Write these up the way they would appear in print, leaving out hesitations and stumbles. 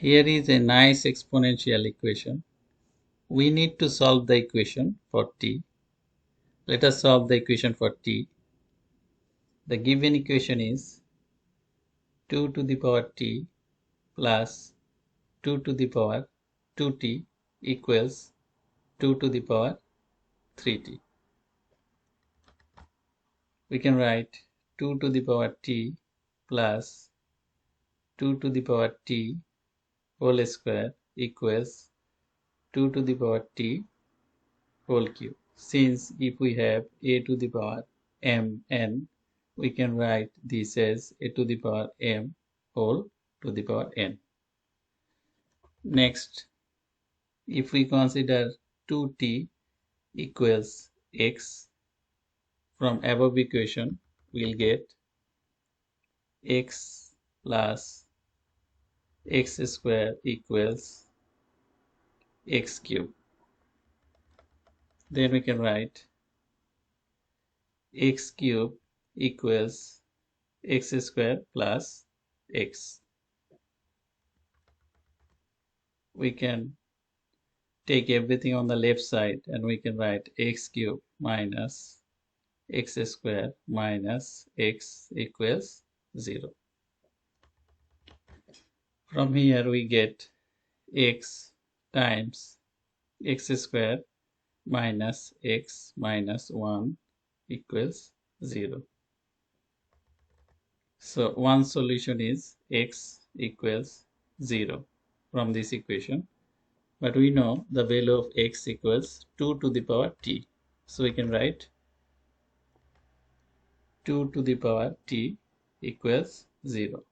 Here is a nice exponential equation. We need to solve the equation for t. Let us solve the equation for t. The given equation is 2 to the power t plus 2 to the power 2t equals 2 to the power 3t. We can write 2 to the power t plus 2 to the power t whole square equals 2 to the power t whole cube. Since if we have a to the power mn, we can write this as a to the power m whole to the power n. Next, if we consider 2t equals x, from above equation we'll get x plus x square equals x cube. Then we can write x cube equals x square plus x. We can take everything on the left side and we can write x cube minus x square minus x equals 0. From here we get x times x square minus x minus 1 equals 0. So one solution is x equals 0 from this equation. But we know the value of x equals 2 to the power t. So we can write 2 to the power t equals 0.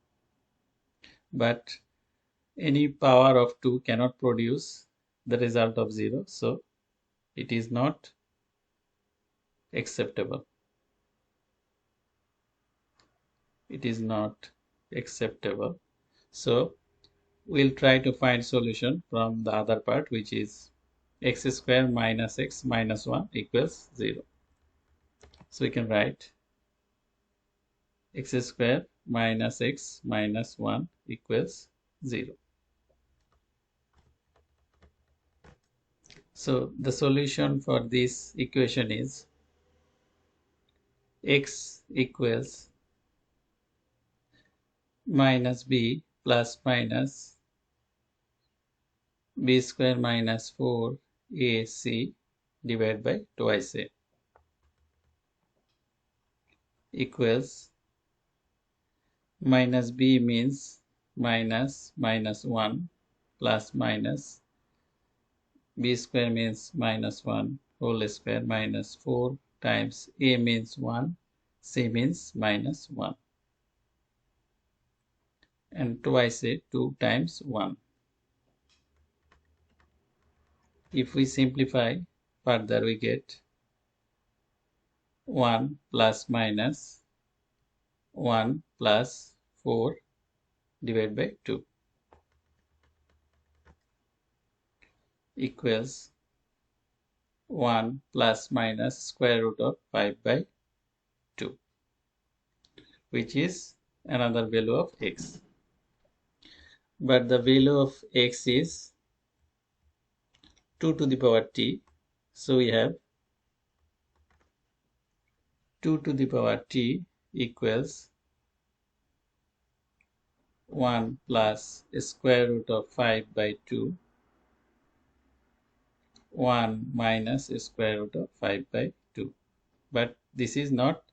But any power of 2 cannot produce the result of 0. So it is not acceptable. It is not acceptable. So we'll try to find solution from the other part, which is x square minus x minus 1 equals 0. So we can write x square minus x minus 1 equals 0. So the solution for this equation is x equals minus b plus minus b square minus 4ac divided by twice a equals minus b means minus 1 plus minus b square means minus 1 whole square minus 4 times a means 1, c means minus 1, and twice a 2 times 1. If we simplify further, we get 1 plus minus 1 plus 4 divided by 2 equals 1 plus minus square root of 5 by 2, which is another value of x. But the value of x is 2 to the power t. So we have 2 to the power t equals 1 plus square root of 5 by 2, 1 minus square root of 5 by 2. But this is not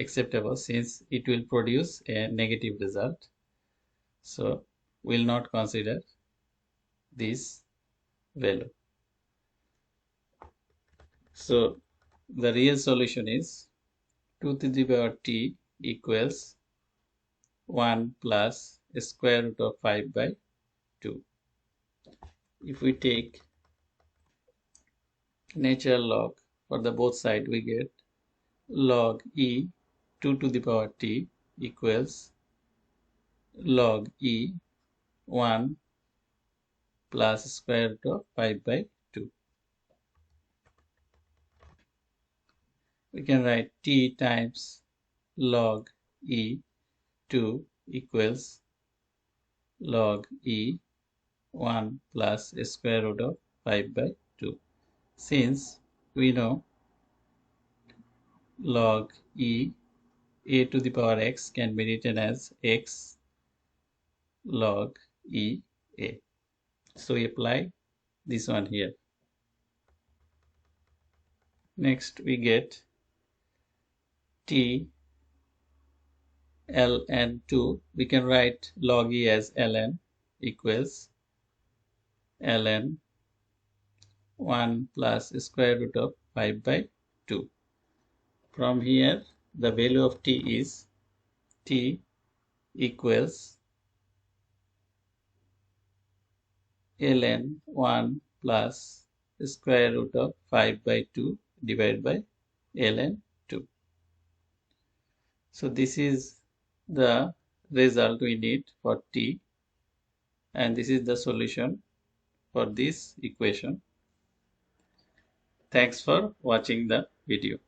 acceptable since it will produce a negative result. So we'll not consider this value. So the real solution is 2 to the power t equals 1 plus square root of 5 by 2. If we take natural log for the both side, we get log e 2 to the power t equals log e 1 plus square root of 5 by 2. We can write t times log e 2 equals log e 1 plus square root of 5 by 2. Since we know log e a to the power x can be written as x log e a. So we apply this one here. Next we get t ln 2. We can write log e as ln equals ln 1 plus square root of 5 by 2. From here the value of t is t equals ln 1 plus square root of 5 by 2 divided by ln 2. So this is the result we need for t, and this is the solution for this equation. Thanks for watching the video.